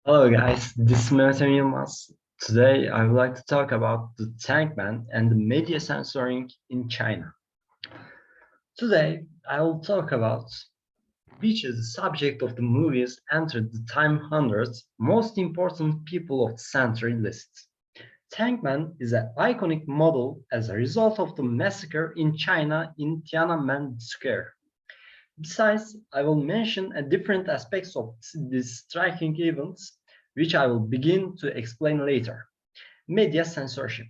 Hello guys, this is Mehmet Yılmaz. Today I would like to talk about the Tank Man and the media censoring in China. Today I will talk about which is the subject of the movies entered the Time 100 most important people of the century list. Tank Man is an iconic model as a result of the massacre in China in Tiananmen Square. Besides, I will mention a different aspects of these striking events, which I will begin to explain later. Media censorship.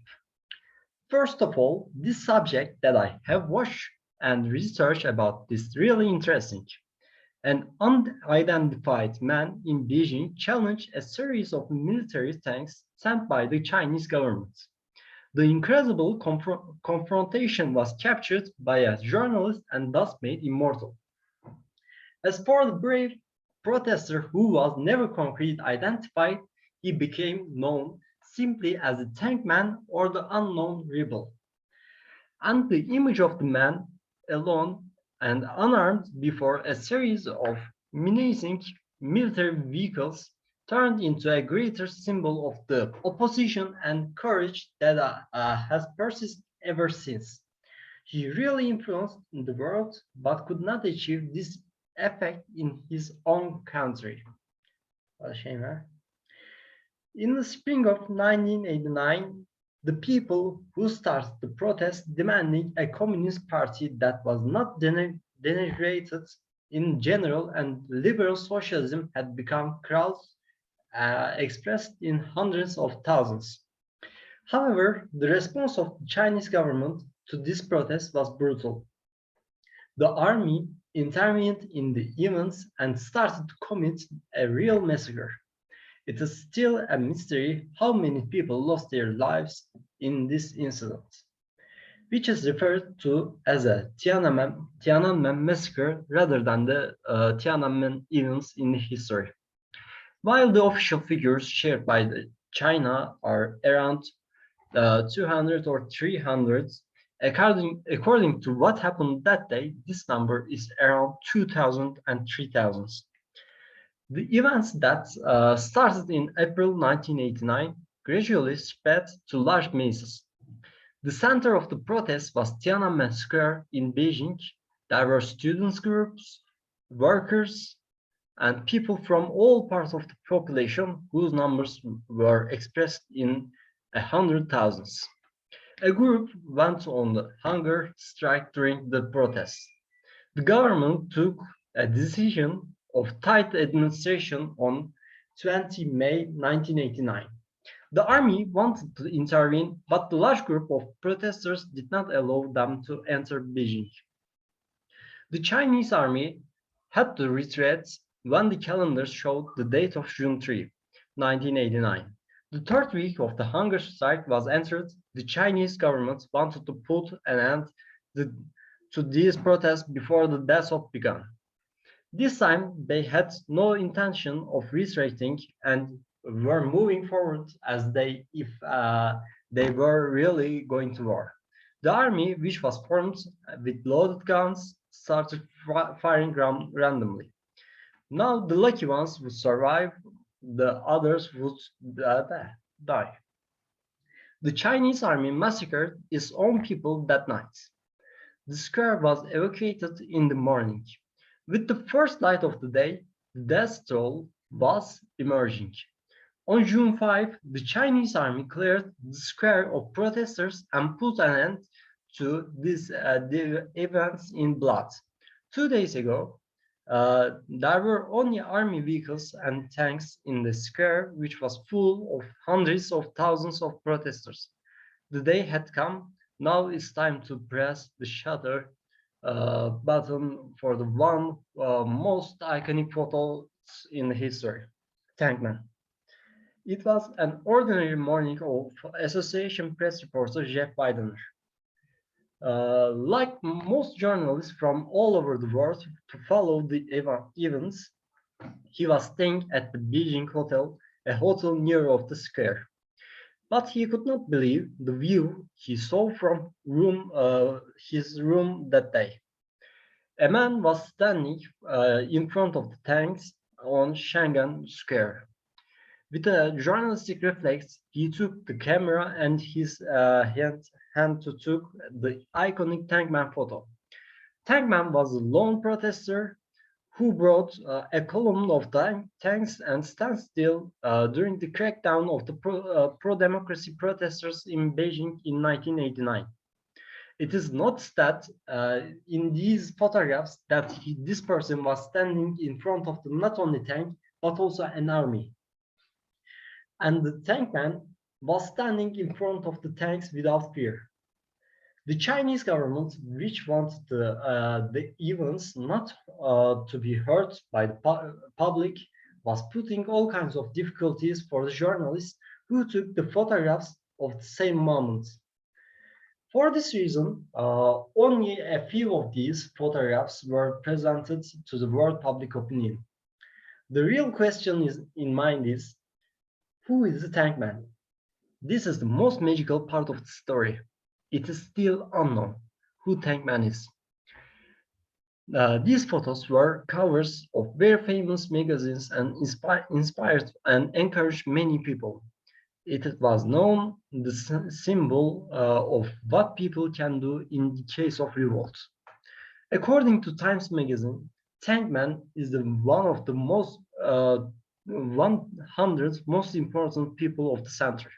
First of all, this subject that I have watched and researched about is really interesting. An unidentified man in Beijing challenged a series of military tanks sent by the Chinese government. The incredible confrontation was captured by a journalist and thus made immortal. As for the brave protester who was never concretely identified, he became known simply as the Tank Man or the Unknown Rebel. And the image of the man, alone and unarmed before a series of menacing military vehicles, turned into a greater symbol of the opposition and courage that has persisted ever since. He really influenced the world, but could not achieve this effect in his own country. What a shame, huh? In the spring of 1989, the people who started the protest demanding a communist party that was not denigrated in general and liberal socialism had become crowds expressed in hundreds of thousands. However, the response of the Chinese government to this protest was brutal. The army intervened in the events and started to commit a real massacre. It is still a mystery how many people lost their lives in this incident, which is referred to as a Tiananmen massacre rather than the Tiananmen events in history. While the official figures shared by China are around 200 or 300, according to what happened that day, this number is around 2,000 and 3,000. The events that started in April 1989 gradually spread to large masses. The center of the protest was Tiananmen Square in Beijing. There were students groups, workers, and people from all parts of the population whose numbers were expressed in hundred thousands. A group went on the hunger strike during the protests. The government took a decision of tight administration on 20 May 1989. The army wanted to intervene, but the large group of protesters did not allow them to enter Beijing. The Chinese army had to retreat when the calendar showed the date of June 3, 1989. The third week of the hunger strike was entered. The Chinese government wanted to put an end to these protests before the death began. This time, they had no intention of retreating and were moving forward as if they were really going to war. The army, which was formed with loaded guns, started firing randomly. Now the lucky ones would survive, the others would die. The Chinese army massacred its own people that night. The square was evacuated in the morning. With the first light of the day, the death toll was emerging. On June 5, the Chinese army cleared the square of protesters and put an end to the events in blood. 2 days ago, there were only army vehicles and tanks in the square, which was full of hundreds of thousands of protesters. The day had come. Now it's time to press the shutter button for the one most iconic photo in history, Tankman. It was an ordinary morning of Association Press reporter Jeff Biden. Like most journalists from all over the world to follow the events, he was staying at the Beijing Hotel, a hotel near of the square. But he could not believe the view he saw from his room that day. A man was standing in front of the tanks on Shanghai Square. With a journalistic reflex, he took the camera and his hand to took the iconic Tankman photo. Tankman was a lone protester who brought a column of tanks and standstill during the crackdown of the pro-democracy protesters in Beijing in 1989. It is not that in these photographs that this person was standing in front of the, not only tank, but also an army. And the tankman was standing in front of the tanks without fear. The Chinese government, which wanted the events not to be heard by the public, was putting all kinds of difficulties for the journalists who took the photographs of the same moment. For this reason, only a few of these photographs were presented to the world public opinion. The real question is in mind is, who is the tankman? This is the most magical part of the story. It is still unknown who Tankman is. These photos were covers of very famous magazines and inspired and encouraged many people. It was known the symbol of what people can do in the case of revolt. According to Times Magazine, Tankman is one of the most 100 most important people of the century.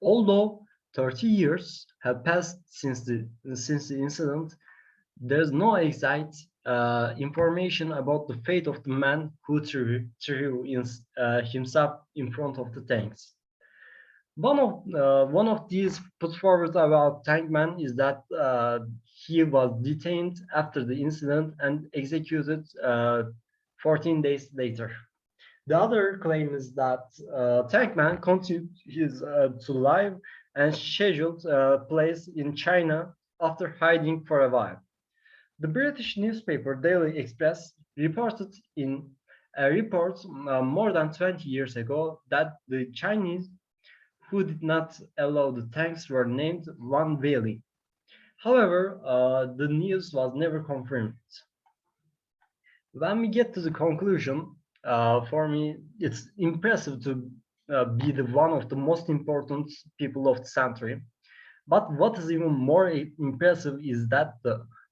Although 30 years have passed since the incident, there's no exact information about the fate of the man who threw himself in front of the tanks. One of these put forward about Tankman is that he was detained after the incident and executed 14 days later. The other claim is that Tankman continued to live and scheduled place in China after hiding for a while. The British newspaper Daily Express reported in a report more than 20 years ago that the Chinese who did not allow the tanks were named Wan Valley. However, the news was never confirmed. When we get to the conclusion, for me, it's impressive to be one of the most important people of the century. But what is even more impressive is that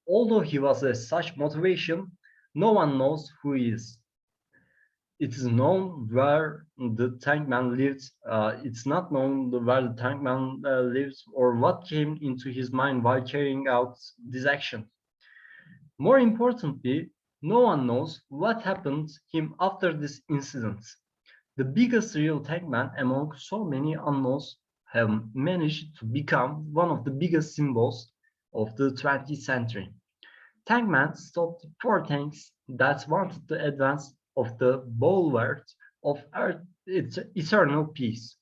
although he was such motivation, no one knows who he is. It is known where the tankman lived. It's not known where the tankman lives or what came into his mind while carrying out this action. More importantly, no one knows what happened to him after this incident. The biggest real tankman among so many unknowns have managed to become one of the biggest symbols of the 20th century. Tankman stopped 4 tanks that wanted to advance of the bulwark of Earth, its eternal peace,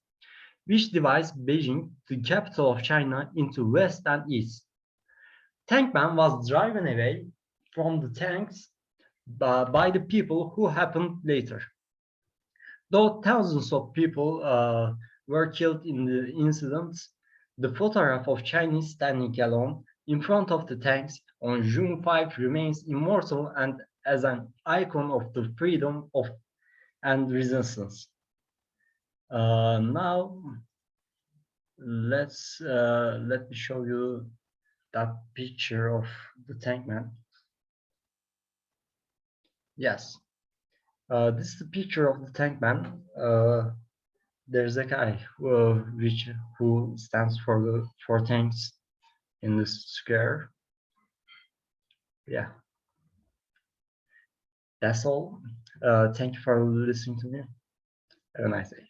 which divides Beijing, the capital of China, into west and east. Tankman was driven away from the tanks by the people who happened later. Though thousands of people were killed in the incidents, the photograph of Chinese standing alone in front of the tanks on June 5 remains immortal and as an icon of the freedom and resistance. Now, let me show you that picture of the tankman. Yes, this is the picture of the tankman. There's a guy who stands for the 4 tanks in this square. Yeah, that's all. Thank you for listening to me. Have a nice day.